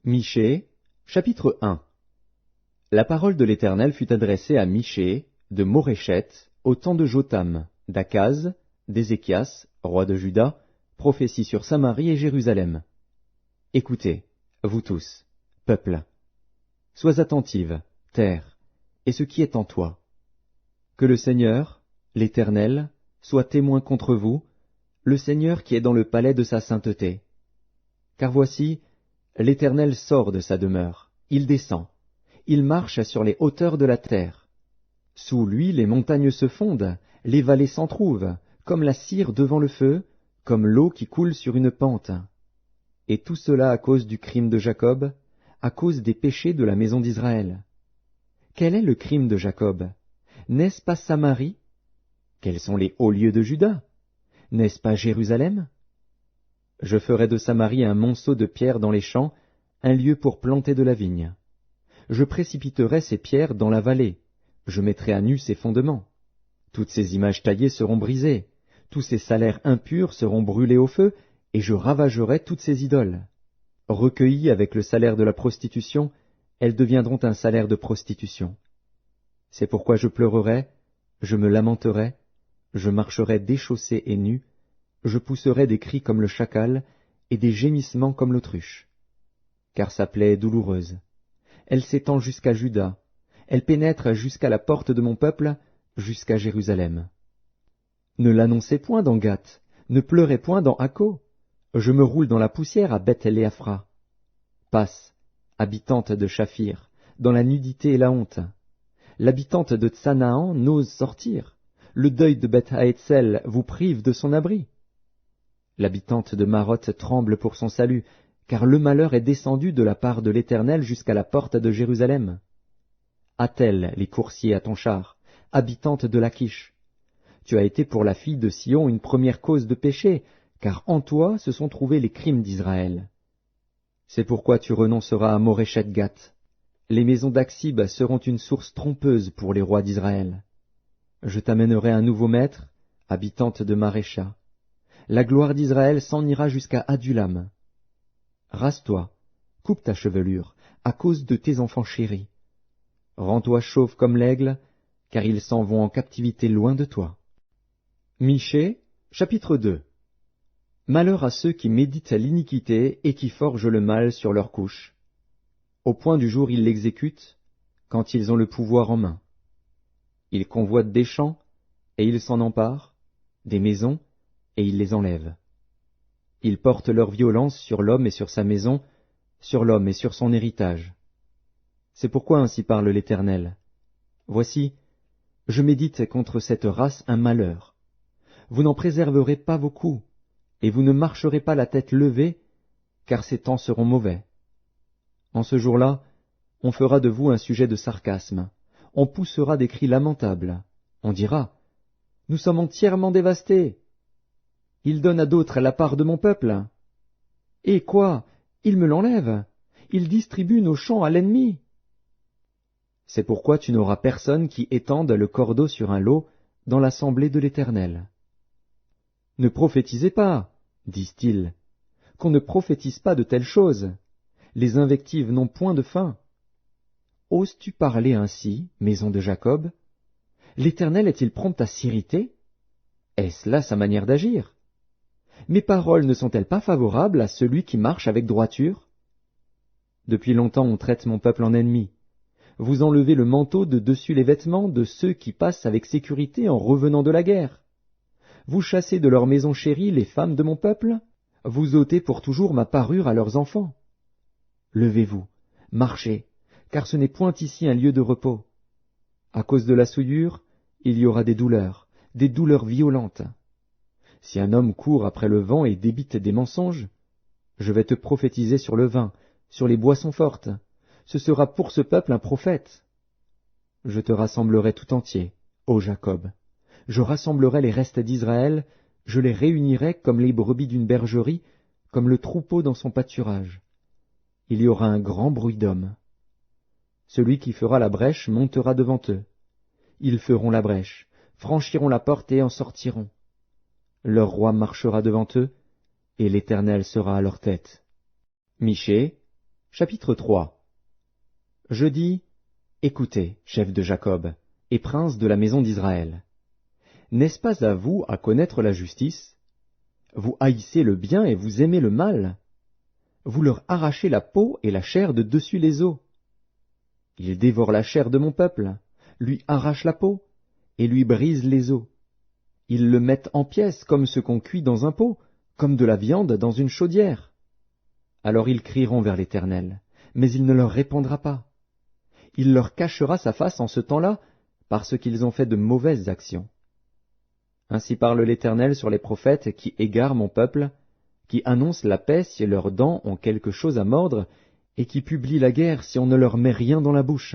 Michée, chapitre 1. La parole de l'Éternel fut adressée à Michée de Moréchet au temps de Jotham, d'Akaz, d'Ézéchias, roi de Juda, prophétie sur Samarie et Jérusalem. Écoutez, vous tous, peuple. Sois attentive, terre, et ce qui est en toi. Que le Seigneur, l'Éternel, soit témoin contre vous, le Seigneur qui est dans le palais de sa sainteté. Car voici, l'Éternel sort de sa demeure, il descend, il marche sur les hauteurs de la terre. Sous lui les montagnes se fondent, les vallées s'entrouvent, comme la cire devant le feu, comme l'eau qui coule sur une pente. Et tout cela à cause du crime de Jacob, à cause des péchés de la maison d'Israël. Quel est le crime de Jacob? N'est-ce pas Samarie? Quels sont les hauts lieux de Juda? N'est-ce pas Jérusalem? Je ferai de Samarie un monceau de pierres dans les champs, un lieu pour planter de la vigne. Je précipiterai ces pierres dans la vallée, je mettrai à nu ses fondements. Toutes ces images taillées seront brisées, tous ces salaires impurs seront brûlés au feu, et je ravagerai toutes ces idoles. Recueillies avec le salaire de la prostitution, elles deviendront un salaire de prostitution. C'est pourquoi je pleurerai, je me lamenterai, je marcherai déchaussé et nu, je pousserai des cris comme le chacal, et des gémissements comme l'autruche. Car sa plaie est douloureuse. Elle s'étend jusqu'à Juda, elle pénètre jusqu'à la porte de mon peuple, jusqu'à Jérusalem. Ne l'annoncez point dans Gath, ne pleurez point dans Akko. Je me roule dans la poussière à Beth-Léaphra. Passe, habitante de Shaphir, dans la nudité et la honte. L'habitante de Tsanaan n'ose sortir. Le deuil de Beth-Haetzel vous prive de son abri. L'habitante de Maroth tremble pour son salut, car le malheur est descendu de la part de l'Éternel jusqu'à la porte de Jérusalem. Attelle les coursiers à ton char, habitante de Lachish. Tu as été pour la fille de Sion une première cause de péché, car en toi se sont trouvés les crimes d'Israël. C'est pourquoi tu renonceras à Moréchet-Gath. Les maisons d'Aksib seront une source trompeuse pour les rois d'Israël. Je t'amènerai un nouveau maître, habitante de Marécha. La gloire d'Israël s'en ira jusqu'à Adulam. Rase-toi, coupe ta chevelure, à cause de tes enfants chéris. Rends-toi chauve comme l'aigle, car ils s'en vont en captivité loin de toi. Michée, chapitre 2. Malheur à ceux qui méditent l'iniquité et qui forgent le mal sur leur couche. Au point du jour ils l'exécutent, quand ils ont le pouvoir en main. Ils convoitent des champs, et ils s'en emparent, des maisons, et ils les enlèvent. Ils portent leur violence sur l'homme et sur sa maison, sur l'homme et sur son héritage. C'est pourquoi ainsi parle l'Éternel. Voici, je médite contre cette race un malheur. Vous n'en préserverez pas vos coups, et vous ne marcherez pas la tête levée, car ces temps seront mauvais. En ce jour-là, on fera de vous un sujet de sarcasme, on poussera des cris lamentables, on dira, « Nous sommes entièrement dévastés. Il donne à d'autres la part de mon peuple. Et quoi? Il me l'enlève. Il distribue nos champs à l'ennemi. » C'est pourquoi tu n'auras personne qui étende le cordeau sur un lot dans l'assemblée de l'Éternel. Ne prophétisez pas, disent-ils, qu'on ne prophétise pas de telles choses. Les invectives n'ont point de fin. Oses-tu parler ainsi, maison de Jacob? L'Éternel est-il prompt à s'irriter? Est-ce là sa manière d'agir? Mes paroles ne sont-elles pas favorables à celui qui marche avec droiture? Depuis longtemps on traite mon peuple en ennemi. Vous enlevez le manteau de dessus les vêtements de ceux qui passent avec sécurité en revenant de la guerre. Vous chassez de leur maison chérie les femmes de mon peuple, vous ôtez pour toujours ma parure à leurs enfants. Levez-vous, marchez, car ce n'est point ici un lieu de repos. À cause de la souillure, il y aura des douleurs violentes. Si un homme court après le vent et débite des mensonges, je vais te prophétiser sur le vin, sur les boissons fortes. Ce sera pour ce peuple un prophète. Je te rassemblerai tout entier, ô Jacob. Je rassemblerai les restes d'Israël, je les réunirai comme les brebis d'une bergerie, comme le troupeau dans son pâturage. Il y aura un grand bruit d'hommes. Celui qui fera la brèche montera devant eux. Ils feront la brèche, franchiront la porte et en sortiront. Leur roi marchera devant eux, et l'Éternel sera à leur tête. Michée, Chapitre 3. Je dis, écoutez, chefs de Jacob, et princes de la maison d'Israël. N'est-ce pas à vous à connaître la justice? Vous haïssez le bien et vous aimez le mal. Vous leur arrachez la peau et la chair de dessus les os. Ils dévorent la chair de mon peuple, lui arrachent la peau, et lui brisent les os. Ils le mettent en pièces comme ce qu'on cuit dans un pot, comme de la viande dans une chaudière. Alors ils crieront vers l'Éternel, mais il ne leur répondra pas. Il leur cachera sa face en ce temps-là, parce qu'ils ont fait de mauvaises actions. Ainsi parle l'Éternel sur les prophètes qui égarent mon peuple, qui annoncent la paix si leurs dents ont quelque chose à mordre, et qui publient la guerre si on ne leur met rien dans la bouche.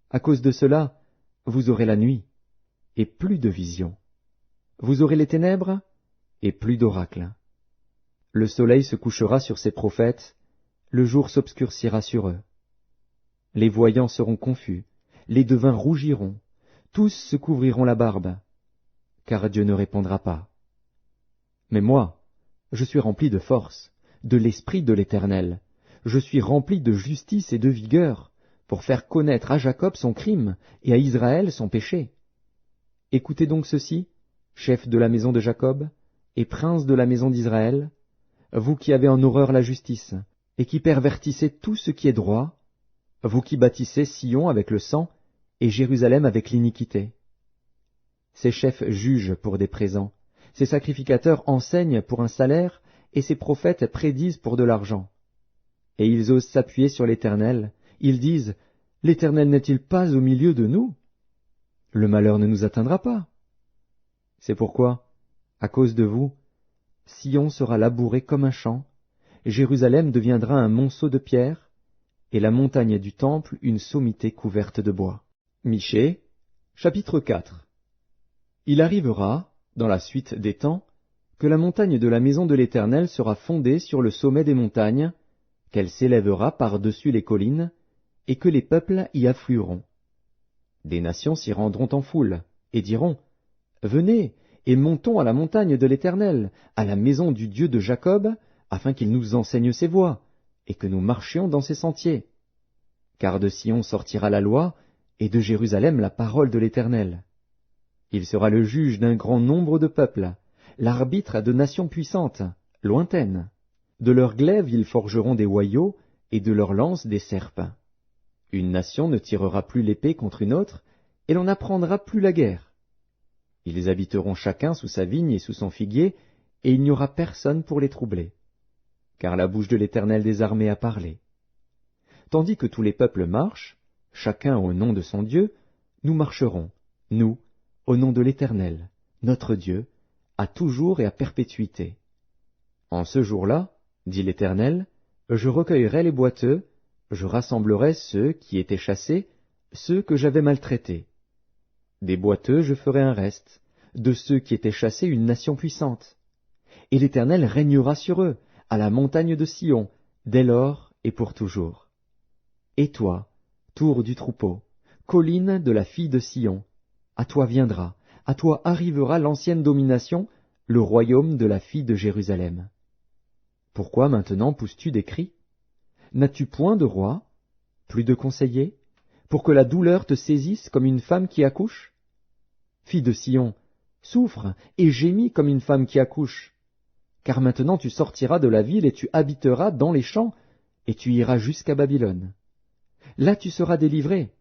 À cause de cela, vous aurez la nuit, et plus de visions. Vous aurez les ténèbres, et plus d'oracles. Le soleil se couchera sur ces prophètes, le jour s'obscurcira sur eux. Les voyants seront confus, les devins rougiront, tous se couvriront la barbe, car Dieu ne répondra pas. Mais moi, je suis rempli de force, de l'esprit de l'Éternel. Je suis rempli de justice et de vigueur, pour faire connaître à Jacob son crime et à Israël son péché. Écoutez donc ceci, chefs de la maison de Jacob et princes de la maison d'Israël, vous qui avez en horreur la justice, et qui pervertissez tout ce qui est droit, vous qui bâtissez Sion avec le sang, et Jérusalem avec l'iniquité. Ces chefs jugent pour des présents, ces sacrificateurs enseignent pour un salaire, et ces prophètes prédisent pour de l'argent. Et ils osent s'appuyer sur l'Éternel, ils disent, « L'Éternel n'est-il pas au milieu de nous? Le malheur ne nous atteindra pas. » C'est pourquoi, à cause de vous, Sion sera labouré comme un champ, Jérusalem deviendra un monceau de pierre, et la montagne du temple une sommité couverte de bois. Michée, chapitre 4. Il arrivera, dans la suite des temps, que la montagne de la maison de l'Éternel sera fondée sur le sommet des montagnes, qu'elle s'élèvera par-dessus les collines, et que les peuples y afflueront. Des nations s'y rendront en foule, et diront, « Venez, et montons à la montagne de l'Éternel, à la maison du Dieu de Jacob, afin qu'il nous enseigne ses voies, et que nous marchions dans ses sentiers. Car de Sion sortira la loi, et de Jérusalem la parole de l'Éternel. Il sera le juge d'un grand nombre de peuples, l'arbitre de nations puissantes, lointaines. De leurs glaives ils forgeront des hoyaux, et de leurs lances des serpes. Une nation ne tirera plus l'épée contre une autre, et l'on n'apprendra plus la guerre. Ils habiteront chacun sous sa vigne et sous son figuier, et il n'y aura personne pour les troubler. Car la bouche de l'Éternel des armées a parlé. Tandis que tous les peuples marchent, chacun au nom de son Dieu, nous marcherons, nous, au nom de l'Éternel, notre Dieu, à toujours et à perpétuité. En ce jour-là, dit l'Éternel, je recueillerai les boiteux, je rassemblerai ceux qui étaient chassés, ceux que j'avais maltraités. Des boiteux je ferai un reste, de ceux qui étaient chassés une nation puissante. Et l'Éternel régnera sur eux, à la montagne de Sion, dès lors et pour toujours. Et toi, tour du troupeau, colline de la fille de Sion, à toi viendra, à toi arrivera l'ancienne domination, le royaume de la fille de Jérusalem. Pourquoi maintenant pousses-tu des cris? N'as-tu point de roi, plus de conseillers, pour que la douleur te saisisse comme une femme qui accouche? Fille de Sion, souffre et gémis comme une femme qui accouche. Car maintenant tu sortiras de la ville et tu habiteras dans les champs, et tu iras jusqu'à Babylone. Là tu seras délivré.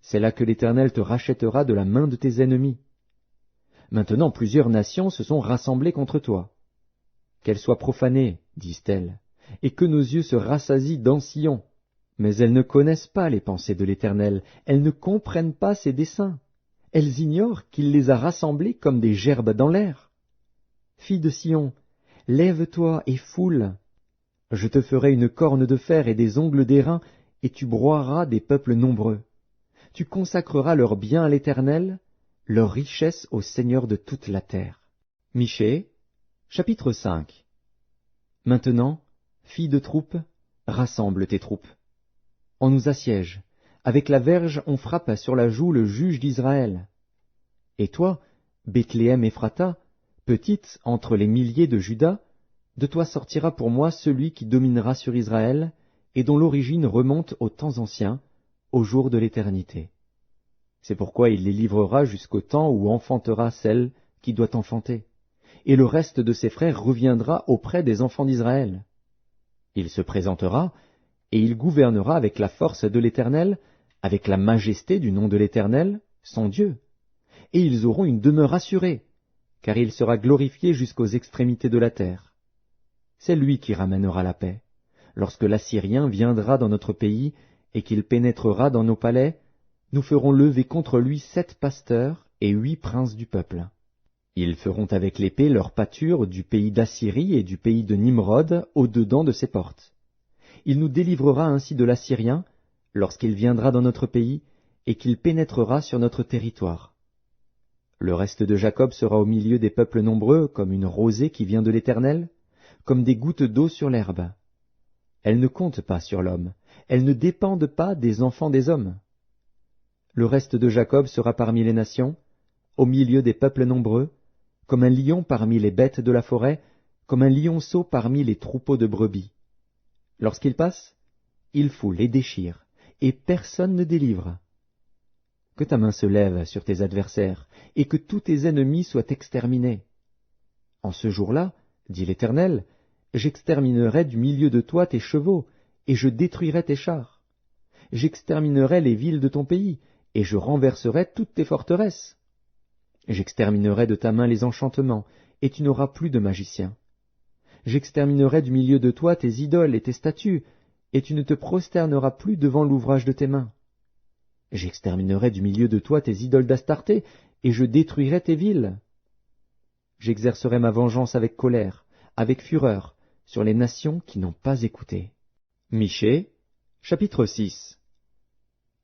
C'est là que l'Éternel te rachètera de la main de tes ennemis. Maintenant plusieurs nations se sont rassemblées contre toi. Qu'elles soient profanées, disent-elles, et que nos yeux se rassasient dans Sion. Mais elles ne connaissent pas les pensées de l'Éternel, elles ne comprennent pas ses desseins. Elles ignorent qu'il les a rassemblées comme des gerbes dans l'air. Fille de Sion, lève-toi et foule. Je te ferai une corne de fer et des ongles d'airain, et tu broieras des peuples nombreux. Tu consacreras leurs biens à l'Éternel, leur richesse au Seigneur de toute la terre. Michée, chapitre 5. Maintenant, fille de troupe, rassemble tes troupes. On nous assiège, avec la verge on frappe sur la joue le juge d'Israël. Et toi, Bethléem Ephrata, petite entre les milliers de Juda, de toi sortira pour moi celui qui dominera sur Israël, et dont l'origine remonte aux temps anciens, au jour de l'éternité. C'est pourquoi il les livrera jusqu'au temps où enfantera celle qui doit enfanter, et le reste de ses frères reviendra auprès des enfants d'Israël. Il se présentera, et il gouvernera avec la force de l'Éternel, avec la majesté du nom de l'Éternel, son Dieu. Et ils auront une demeure assurée, car il sera glorifié jusqu'aux extrémités de la terre. C'est lui qui ramènera la paix. Lorsque l'Assyrien viendra dans notre pays, et qu'il pénétrera dans nos palais, nous ferons lever contre lui 7 pasteurs et 8 princes du peuple. Ils feront avec l'épée leur pâture du pays d'Assyrie et du pays de Nimrod au-dedans de ses portes. Il nous délivrera ainsi de l'Assyrien, lorsqu'il viendra dans notre pays, et qu'il pénétrera sur notre territoire. Le reste de Jacob sera au milieu des peuples nombreux, comme une rosée qui vient de l'Éternel, comme des gouttes d'eau sur l'herbe. Elles ne comptent pas sur l'homme, elles ne dépendent pas des enfants des hommes. Le reste de Jacob sera parmi les nations, au milieu des peuples nombreux, comme un lion parmi les bêtes de la forêt, comme un lionceau parmi les troupeaux de brebis. Lorsqu'il passe, il foule et déchire, et personne ne délivre. Que ta main se lève sur tes adversaires, et que tous tes ennemis soient exterminés. En ce jour-là, dit l'Éternel, j'exterminerai du milieu de toi tes chevaux, et je détruirai tes chars. J'exterminerai les villes de ton pays, et je renverserai toutes tes forteresses. J'exterminerai de ta main les enchantements, et tu n'auras plus de magiciens. J'exterminerai du milieu de toi tes idoles et tes statues, et tu ne te prosterneras plus devant l'ouvrage de tes mains. J'exterminerai du milieu de toi tes idoles d'Astarté, et je détruirai tes villes. J'exercerai ma vengeance avec colère, avec fureur, sur les nations qui n'ont pas écouté. Michée, chapitre 6.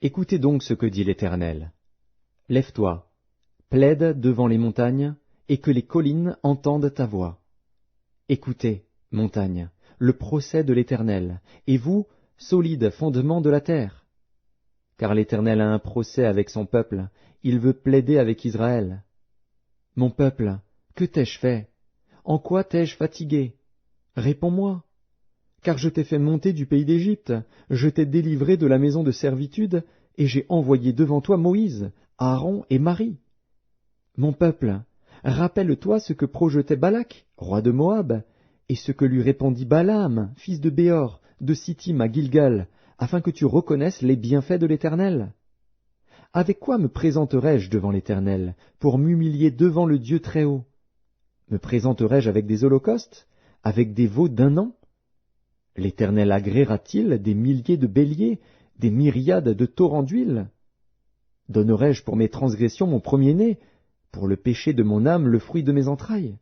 Écoutez donc ce que dit l'Éternel. Lève-toi, plaide devant les montagnes, et que les collines entendent ta voix. Écoutez, montagnes, le procès de l'Éternel, et vous, solides fondements de la terre. Car l'Éternel a un procès avec son peuple, il veut plaider avec Israël. Mon peuple, que t'ai-je fait? En quoi t'ai-je fatigué? Réponds-moi. Car je t'ai fait monter du pays d'Égypte, je t'ai délivré de la maison de servitude, et j'ai envoyé devant toi Moïse, Aaron et Marie. Mon peuple, rappelle-toi ce que projetait Balak, roi de Moab, et ce que lui répondit Balaam, fils de Béor, de Sittim à Gilgal, afin que tu reconnaisses les bienfaits de l'Éternel. Avec quoi me présenterai-je devant l'Éternel, pour m'humilier devant le Dieu Très-Haut? Me présenterai-je avec des holocaustes, avec des veaux d'un an? L'Éternel agréera-t-il des milliers de béliers, des myriades de torrents d'huile? Donnerai-je pour mes transgressions mon premier-né, pour le péché de mon âme le fruit de mes entrailles?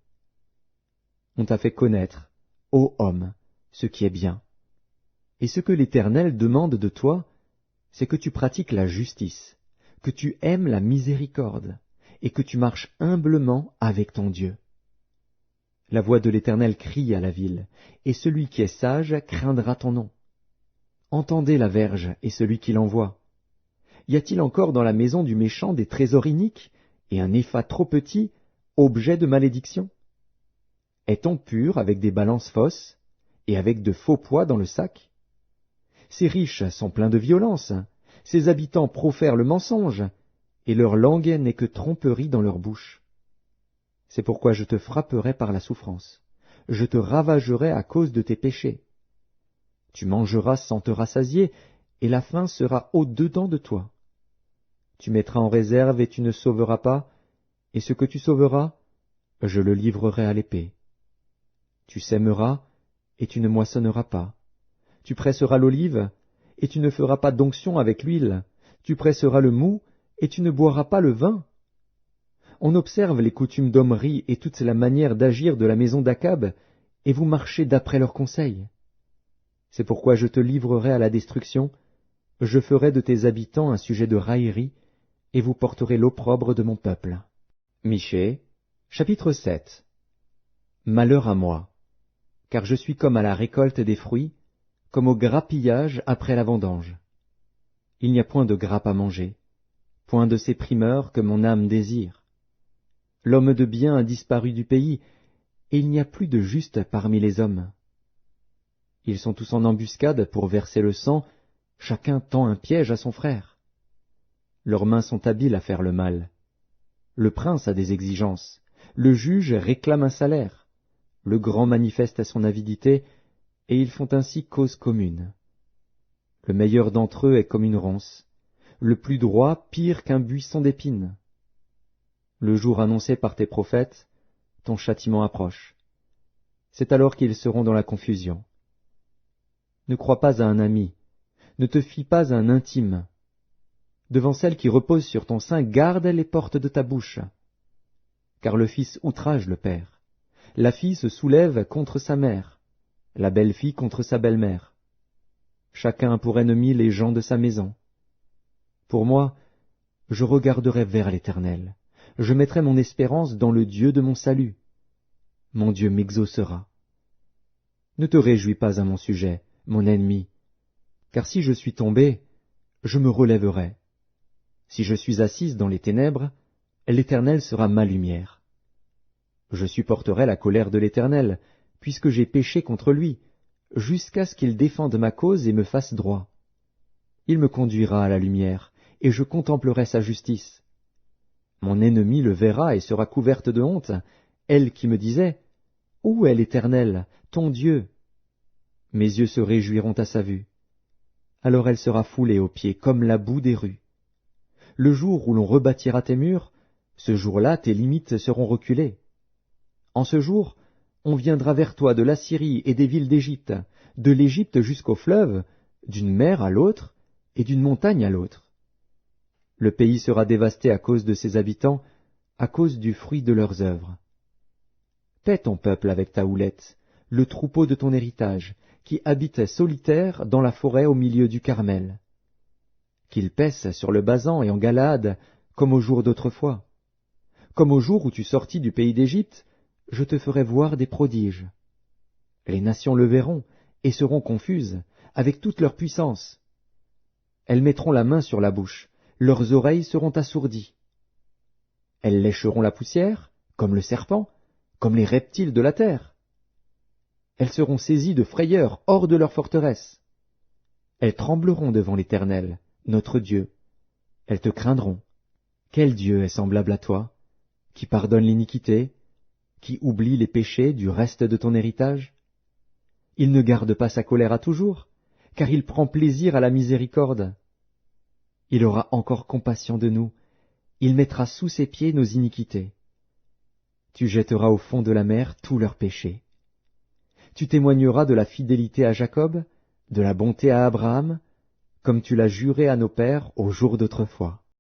On t'a fait connaître, ô homme, ce qui est bien. Et ce que l'Éternel demande de toi, c'est que tu pratiques la justice, que tu aimes la miséricorde, et que tu marches humblement avec ton Dieu. La voix de l'Éternel crie à la ville, et celui qui est sage craindra ton nom. Entendez la verge et celui qui l'envoie. Y a-t-il encore dans la maison du méchant des trésors iniques, et un épha trop petit, objet de malédiction? Est-on pur avec des balances fausses, et avec de faux poids dans le sac? Ces riches sont pleins de violence, ces habitants profèrent le mensonge, et leur langue n'est que tromperie dans leur bouche. C'est pourquoi je te frapperai par la souffrance, je te ravagerai à cause de tes péchés. Tu mangeras sans te rassasier, et la faim sera au-dedans de toi. Tu mettras en réserve et tu ne sauveras pas, et ce que tu sauveras, je le livrerai à l'épée. Tu sèmeras, et tu ne moissonneras pas. Tu presseras l'olive, et tu ne feras pas d'onction avec l'huile. Tu presseras le mou, et tu ne boiras pas le vin. On observe les coutumes d'Omri et toute la manière d'agir de la maison d'Akab, et vous marchez d'après leurs conseils. C'est pourquoi je te livrerai à la destruction, je ferai de tes habitants un sujet de raillerie, et vous porterez l'opprobre de mon peuple. Michée, chapitre 7. Malheur à moi, car je suis comme à la récolte des fruits, comme au grappillage après la vendange. Il n'y a point de grappe à manger, point de ces primeurs que mon âme désire. L'homme de bien a disparu du pays, et il n'y a plus de juste parmi les hommes. Ils sont tous en embuscade pour verser le sang, chacun tend un piège à son frère. Leurs mains sont habiles à faire le mal. Le prince a des exigences, le juge réclame un salaire, le grand manifeste son avidité, et ils font ainsi cause commune. Le meilleur d'entre eux est comme une ronce, le plus droit pire qu'un buisson d'épines. Le jour annoncé par tes prophètes, ton châtiment approche. C'est alors qu'ils seront dans la confusion. Ne crois pas à un ami, ne te fie pas à un intime. Devant celle qui repose sur ton sein, garde les portes de ta bouche. Car le fils outrage le père, la fille se soulève contre sa mère, la belle-fille contre sa belle-mère. Chacun a pour ennemi les gens de sa maison. Pour moi, je regarderai vers l'Éternel, je mettrai mon espérance dans le Dieu de mon salut. Mon Dieu m'exaucera. Ne te réjouis pas à mon sujet, mon ennemi, car si je suis tombé, je me relèverai. Si je suis assise dans les ténèbres, l'Éternel sera ma lumière. Je supporterai la colère de l'Éternel, puisque j'ai péché contre lui, jusqu'à ce qu'il défende ma cause et me fasse droit. Il me conduira à la lumière, et je contemplerai sa justice. Mon ennemi le verra et sera couverte de honte, elle qui me disait « Où est l'Éternel, ton Dieu ?» Mes yeux se réjouiront à sa vue. Alors elle sera foulée aux pieds comme la boue des rues. Le jour où l'on rebâtira tes murs, ce jour-là tes limites seront reculées. En ce jour, on viendra vers toi de l'Assyrie et des villes d'Égypte, de l'Égypte jusqu'au fleuve, d'une mer à l'autre et d'une montagne à l'autre. Le pays sera dévasté à cause de ses habitants, à cause du fruit de leurs œuvres. Paie ton peuple avec ta houlette, le troupeau de ton héritage, qui habitait solitaire dans la forêt au milieu du Carmel. Qu'il paisse sur le Basan et en Galaad, comme au jour d'autrefois. Comme au jour où tu sortis du pays d'Égypte, je te ferai voir des prodiges. Les nations le verront et seront confuses, avec toute leur puissance. Elles mettront la main sur la bouche, leurs oreilles seront assourdies. Elles lécheront la poussière, comme le serpent, comme les reptiles de la terre. Elles seront saisies de frayeur hors de leur forteresse. Elles trembleront devant l'Éternel, notre Dieu. Elles te craindront. Quel Dieu est semblable à toi, qui pardonne l'iniquité, qui oublie les péchés du reste de ton héritage? Il ne garde pas sa colère à toujours, car il prend plaisir à la miséricorde. Il aura encore compassion de nous, il mettra sous ses pieds nos iniquités. Tu jetteras au fond de la mer tous leurs péchés. Tu témoigneras de la fidélité à Jacob, de la bonté à Abraham, comme tu l'as juré à nos pères au jour d'autrefois.